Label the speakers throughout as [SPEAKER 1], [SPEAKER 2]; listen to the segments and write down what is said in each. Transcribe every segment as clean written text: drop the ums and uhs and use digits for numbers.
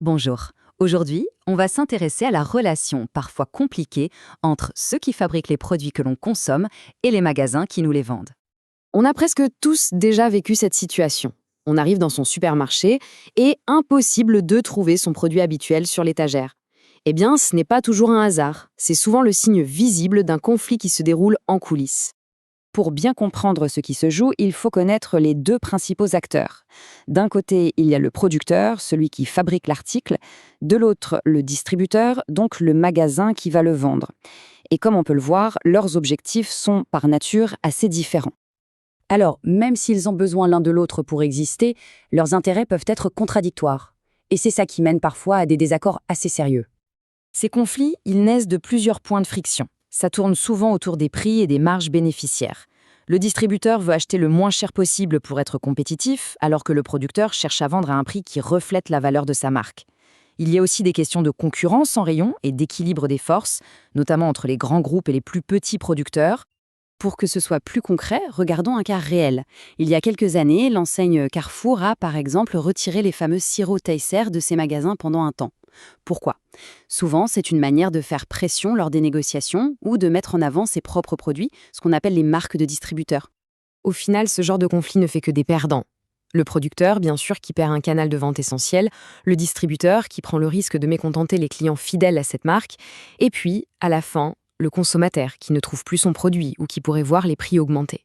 [SPEAKER 1] Bonjour. Aujourd'hui, on va s'intéresser à la relation parfois compliquée entre ceux qui fabriquent les produits que l'on consomme et les magasins qui nous les vendent.
[SPEAKER 2] On a presque tous déjà vécu cette situation. On arrive dans son supermarché et impossible de trouver son produit habituel sur l'étagère. Eh bien, ce n'est pas toujours un hasard, c'est souvent le signe visible d'un conflit qui se déroule en coulisses.
[SPEAKER 3] Pour bien comprendre ce qui se joue, il faut connaître les deux principaux acteurs. D'un côté, il y a le producteur, celui qui fabrique l'article, de l'autre, le distributeur, donc le magasin qui va le vendre. Et comme on peut le voir, leurs objectifs sont par nature assez différents. Alors, même s'ils ont besoin l'un de l'autre pour exister, leurs intérêts peuvent être contradictoires. Et c'est ça qui mène parfois à des désaccords assez sérieux. Ces conflits, ils naissent de plusieurs points de friction. Ça tourne souvent autour des prix et des marges bénéficiaires. Le distributeur veut acheter le moins cher possible pour être compétitif, alors que le producteur cherche à vendre à un prix qui reflète la valeur de sa marque. Il y a aussi des questions de concurrence en rayon et d'équilibre des forces, notamment entre les grands groupes et les plus petits producteurs. Pour que ce soit plus concret, regardons un cas réel. Il y a quelques années, l'enseigne Carrefour a, par exemple, retiré les fameux sirops Taisser de ses magasins pendant un temps. Pourquoi? Souvent, c'est une manière de faire pression lors des négociations ou de mettre en avant ses propres produits, ce qu'on appelle les marques de distributeurs.
[SPEAKER 2] Au final, ce genre de conflit ne fait que des perdants. Le producteur, bien sûr, qui perd un canal de vente essentiel, le distributeur, qui prend le risque de mécontenter les clients fidèles à cette marque, et puis, à la fin, le consommateur, qui ne trouve plus son produit ou qui pourrait voir les prix augmenter.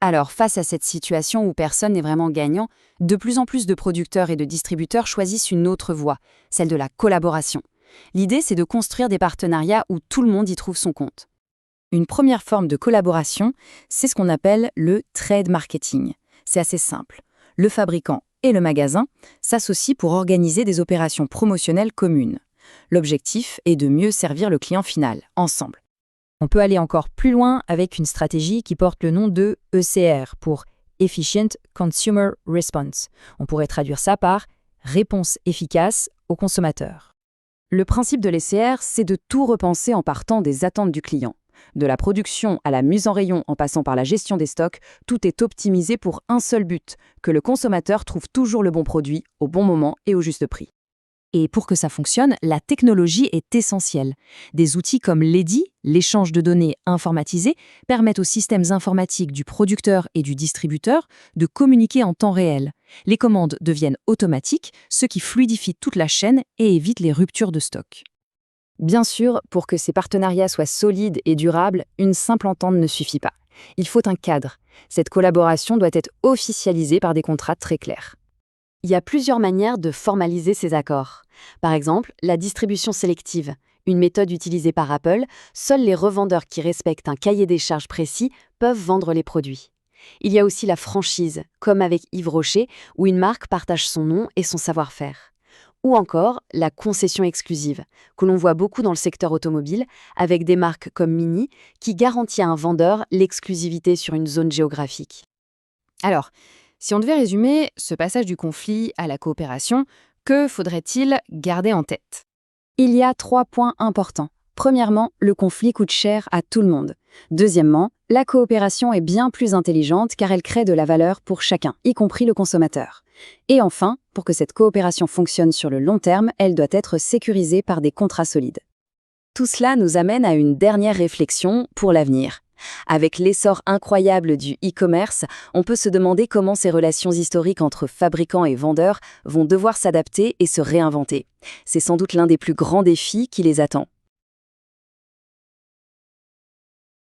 [SPEAKER 3] Alors, face à cette situation où personne n'est vraiment gagnant, de plus en plus de producteurs et de distributeurs choisissent une autre voie, celle de la collaboration. L'idée, c'est de construire des partenariats où tout le monde y trouve son compte. Une première forme de collaboration, c'est ce qu'on appelle le trade marketing. C'est assez simple. Le fabricant et le magasin s'associent pour organiser des opérations promotionnelles communes. L'objectif est de mieux servir le client final, ensemble. On peut aller encore plus loin avec une stratégie qui porte le nom de ECR pour Efficient Consumer Response. On pourrait traduire ça par réponse efficace au consommateur. Le principe de l'ECR, c'est de tout repenser en partant des attentes du client. De la production à la mise en rayon en passant par la gestion des stocks, tout est optimisé pour un seul but, que le consommateur trouve toujours le bon produit, au bon moment et au juste prix. Et pour que ça fonctionne, la technologie est essentielle. Des outils comme l'EDI, l'échange de données informatisées, permettent aux systèmes informatiques du producteur et du distributeur de communiquer en temps réel. Les commandes deviennent automatiques, ce qui fluidifie toute la chaîne et évite les ruptures de stock. Bien sûr, pour que ces partenariats soient solides et durables, une simple entente ne suffit pas. Il faut un cadre. Cette collaboration doit être officialisée par des contrats très clairs. Il y a plusieurs manières de formaliser ces accords. Par exemple, la distribution sélective, une méthode utilisée par Apple, seuls les revendeurs qui respectent un cahier des charges précis peuvent vendre les produits. Il y a aussi la franchise, comme avec Yves Rocher, où une marque partage son nom et son savoir-faire. Ou encore la concession exclusive, que l'on voit beaucoup dans le secteur automobile, avec des marques comme Mini, qui garantit à un vendeur l'exclusivité sur une zone géographique. Alors, si on devait résumer ce passage du conflit à la coopération, que faudrait-il garder en tête? Il y a 3 points importants. Premièrement, le conflit coûte cher à tout le monde. Deuxièmement, la coopération est bien plus intelligente car elle crée de la valeur pour chacun, y compris le consommateur. Et enfin, pour que cette coopération fonctionne sur le long terme, elle doit être sécurisée par des contrats solides. Tout cela nous amène à une dernière réflexion pour l'avenir. Avec l'essor incroyable du e-commerce, on peut se demander comment ces relations historiques entre fabricants et vendeurs vont devoir s'adapter et se réinventer. C'est sans doute l'un des plus grands défis qui les attend.